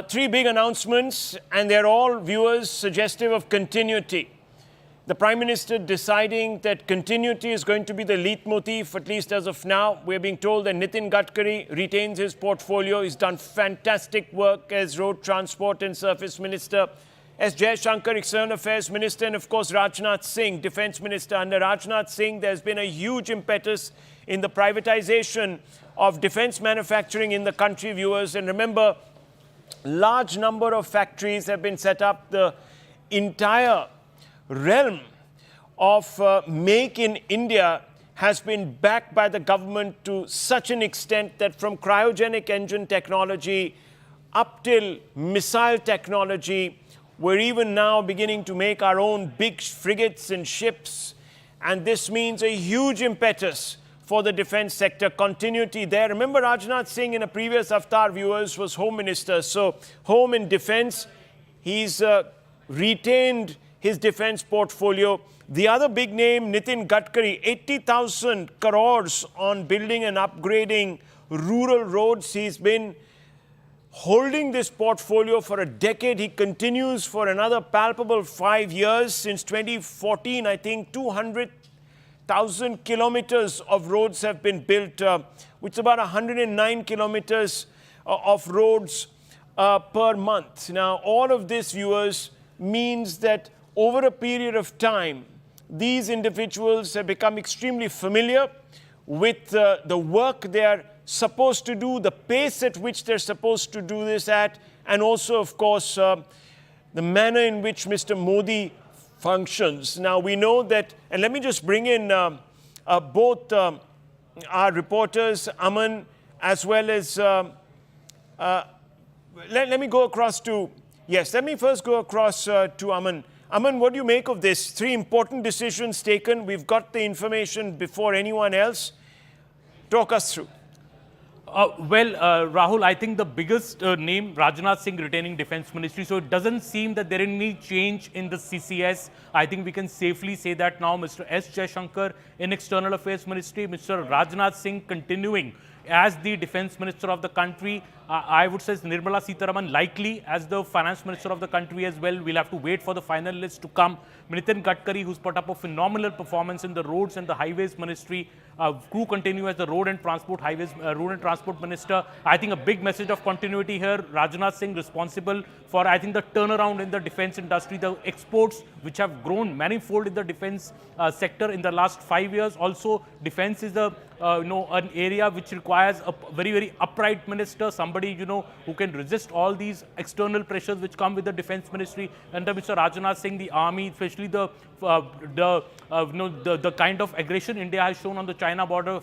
Three big announcements, and they're all, viewers, suggestive of continuity. The Prime Minister deciding that continuity is going to be the leitmotif, at least as of now. We're being told that Nitin Gadkari retains his portfolio. He's done fantastic work as Road Transport and Surface Minister, as Jaishankar, External Affairs Minister, and of course Rajnath Singh, Defence Minister. Under Rajnath Singh, there's been a huge impetus in the privatization of defence manufacturing in the country, viewers. And remember, large number of factories have been set up. The entire realm of Make in India has been backed by the government to such an extent that from cryogenic engine technology up till missile technology, we're even now beginning to make our own big frigates and ships. And this means a huge impetus for the defence sector, continuity there. Remember, Rajnath Singh in a previous avatar, viewers, was Home Minister. So Home and Defence, he's retained his defence portfolio. The other big name, Nitin Gadkari, 80,000 crores on building and upgrading rural roads. He's been holding this portfolio for a decade. He continues for another palpable 5 years. Since 2014, I think 200,000 kilometers of roads have been built, which is about 109 kilometers of roads per month. Now, all of this, viewers, means that over a period of time, these individuals have become extremely familiar with the work they are supposed to do, the pace at which they're supposed to do this at, and also, of course, the manner in which Mr. Modi functions. Now, we know that, and let me just bring in both our reporters, Aman, as well as, let me go across to, yes, let me first go across to Aman. Aman, what do you make of this? Three important decisions taken. We've got the information before anyone else. Talk us through. Rahul, I think the biggest name, Rajnath Singh retaining Defence Ministry. So it doesn't seem that there is any change in the CCS. I think we can safely say that now. Mr. S. Jaishankar in External Affairs Ministry, Mr. Rajnath Singh continuing as the Defence Minister of the country. I would say Nirmala Sitharaman likely as the Finance Minister of the country as well. We'll have to wait for the final list to come. Nitin Gadkari, who's put up a phenomenal performance in the Roads and the Highways Ministry. Crew continue as the Road and Transport Minister. I think a big message of continuity here. Rajnath Singh responsible for, I think, the turnaround in the defence industry, the exports which have grown manifold in the defence sector in the last 5 years. Also, defence is an area which requires a very, very upright minister, somebody, who can resist all these external pressures which come with the Defence Ministry. Under Mr. Rajnath Singh, the army, especially the kind of aggression India has shown on the China border,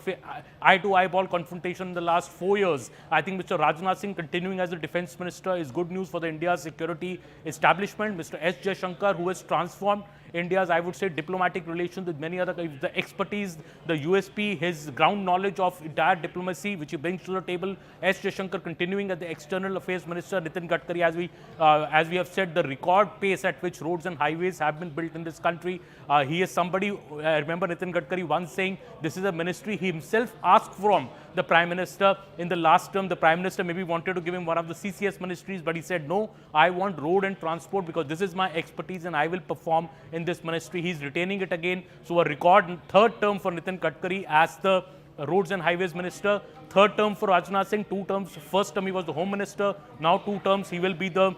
eye-to-eyeball confrontation in the last 4 years. I think Mr. Rajnath Singh continuing as the Defence Minister is good news for the India's security establishment. Mr. S. Jaishankar, who has transformed India's, I would say, diplomatic relations with many other, the expertise, the USP, his ground knowledge of entire diplomacy, which he brings to the table. S. Jaishankar continuing as the External Affairs Minister. Nitin Gadkari, as we have said, the record pace at which roads and highways have been built in this country. He is somebody, I remember Nitin Gadkari once saying, this is a ministry he himself asked from the Prime Minister. In the last term, the Prime Minister maybe wanted to give him one of the CCS ministries, but he said, no, I want road and transport because this is my expertise and I will perform in this ministry. He's retaining it again. So a record third term for Nitin Gadkari as the Roads and Highways Minister. Third term for Rajnath Singh, 2 terms. First term he was the Home Minister. Now 2 terms he will be the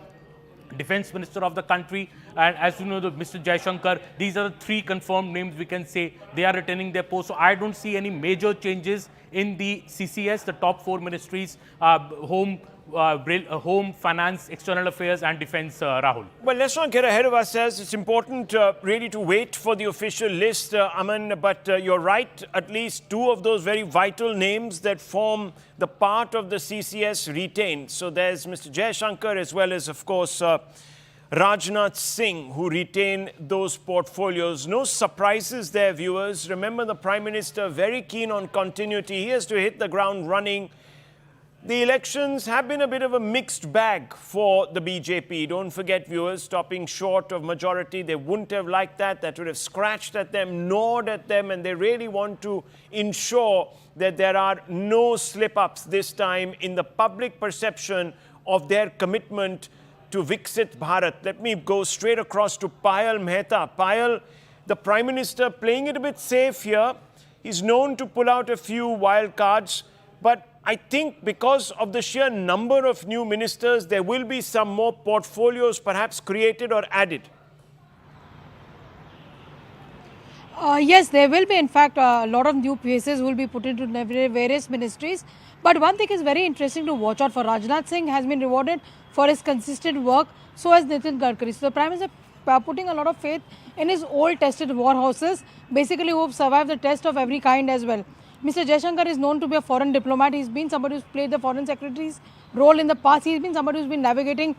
Defence Minister of the country. And as you know, Mr. Jaishankar, these are the 3 confirmed names we can say. They are retaining their post. So I don't see any major changes in the CCS, the top 4 ministries, Home, Finance, External Affairs and Defence, Rahul. Well, let's not get ahead of ourselves. It's important really to wait for the official list, Aman, but you're right. At least 2 of those very vital names that form the part of the CCS retained. So there's Mr. Jaishankar as well as, of course, Rajnath Singh, who retain those portfolios. No surprises there, viewers. Remember, the Prime Minister very keen on continuity. He has to hit the ground running. The elections have been a bit of a mixed bag for the BJP. Don't forget, viewers, stopping short of majority. They wouldn't have liked that. That would have scratched at them, gnawed at them, and they really want to ensure that there are no slip-ups this time in the public perception of their commitment to Viksit Bharat. Let me go straight across to Payal Mehta. Payal, the Prime Minister playing it a bit safe here. He's known to pull out a few wild cards, but I think because of the sheer number of new ministers, there will be some more portfolios perhaps created or added. Yes, there will be, in fact, a lot of new faces will be put into various ministries. But one thing is very interesting to watch out for. Rajnath Singh has been rewarded for his consistent work, so has Nitin Gadkari. So the Prime Minister putting a lot of faith in his old tested war horses, basically who have survived the test of every kind as well. Mr. Jaishankar is known to be a foreign diplomat. He's been somebody who's played the foreign secretary's role in the past. He's been somebody who's been navigating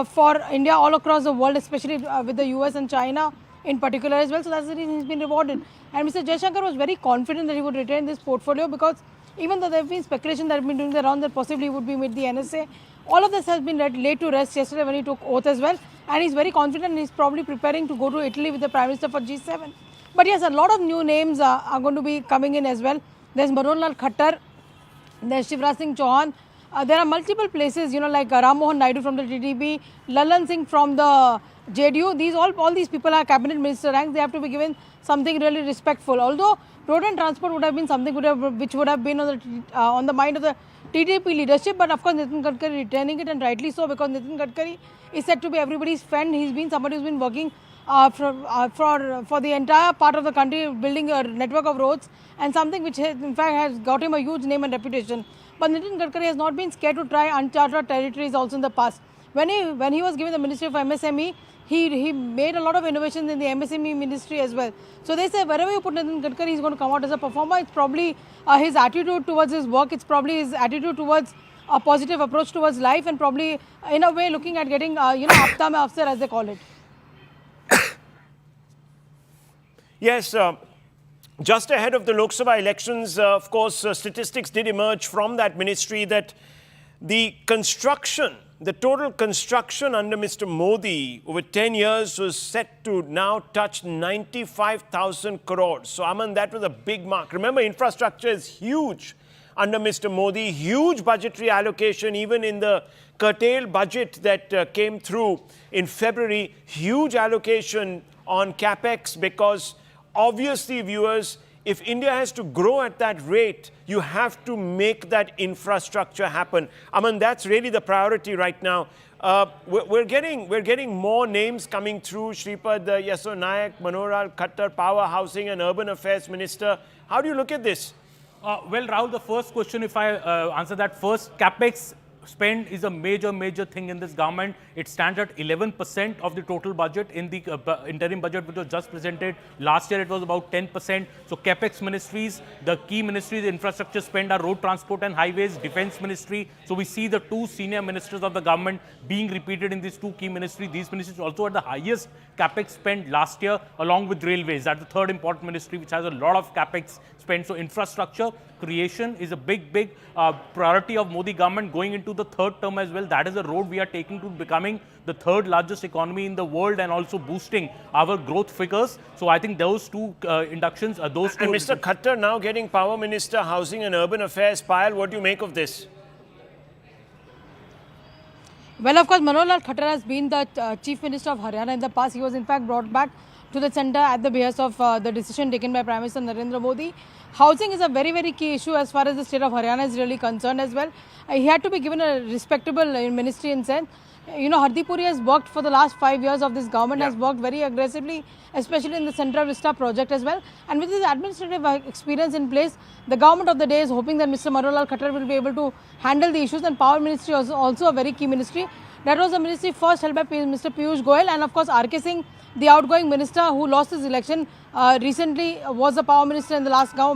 for India all across the world, especially with the US and China in particular as well. So that's the reason he's been rewarded. And Mr. Jaishankar was very confident that he would retain this portfolio, because even though there have been speculation that have been doing the round that possibly he would be with the NSA, all of this has been laid to rest yesterday when he took oath as well. And he's very confident, and he's probably preparing to go to Italy with the Prime Minister for G7. But yes, a lot of new names are going to be coming in as well. There's Manonlal Khattar, there's Shivraj Singh Chauhan. There are multiple places, like Ram Mohan Naidu from the TDP, Lalan Singh from the JDU. All these people are cabinet minister ranks. They have to be given something really respectful. Although road and transport would have been something which would have been on the mind of the TDP leadership, but of course Nitin Gadkari retaining it, and rightly so, because Nitin Gadkari is said to be everybody's friend. He's been somebody who's been working for the entire part of the country, building a network of roads, and something which in fact has got him a huge name and reputation. But Nitin Gadkari has not been scared to try uncharted territories also in the past. When he was given the Ministry of MSME, he made a lot of innovations in the MSME ministry as well. So they say wherever you put Nitin Gadkari, he's going to come out as a performer. It's probably his attitude towards his work. It's probably his attitude towards a positive approach towards life, and probably in a way looking at getting Hafta Mein Afsar, as they call it. Yes, just ahead of the Lok Sabha elections, of course, statistics did emerge from that ministry that the total construction under Mr. Modi over 10 years was set to now touch 95,000 crores. So, Aman, that was a big mark. Remember, infrastructure is huge under Mr. Modi, huge budgetary allocation, even in the curtailed budget that came through in February, huge allocation on capex, because obviously, viewers, if India has to grow at that rate, you have to make that infrastructure happen. I mean, that's really the priority right now. We're getting more names coming through. Shripad Yesso Nayak, Manonlal Khattar, Power, Housing and Urban Affairs Minister. How do you look at this? Well, Rahul, the first question, if I answer that first, capex spend is a major thing in this government. It stands at 11% of the total budget in the interim budget which was just presented. Last year it was about 10%. So capex ministries, the key ministries, the infrastructure spend are road transport and highways, defense ministry. So we see the two senior ministers of the government being repeated in these two key ministries. These ministries also had the highest capex spend last year, along with railways. That's the third important ministry which has a lot of capex spend. So infrastructure creation is a big priority of Modi government going into the third term as well. That is the road we are taking to becoming the third largest economy in the world, and also boosting our growth figures. So I think those two inductions, those two. And Mr. Khattar now getting Power Minister, Housing and Urban Affairs. Payal, what do you make of this? Well, of course, Manonlal Khattar has been the Chief Minister of Haryana in the past. He was in fact brought back to the centre at the behest of the decision taken by Prime Minister Narendra Modi. Housing is a very key issue as far as the state of Haryana is really concerned as well. He had to be given a respectable ministry in sense. Hardeep Puri has worked for the last 5 years of this government, has worked very aggressively, especially in the Central Vista project as well. And with his administrative experience in place, the government of the day is hoping that Mr. Manonlal Khattar will be able to handle the issues. And Power Ministry is also a very key ministry. That was a ministry first held by Mr. Piyush Goyal, and of course R.K. Singh, the outgoing minister who lost his election recently, was the Power Minister in the last government.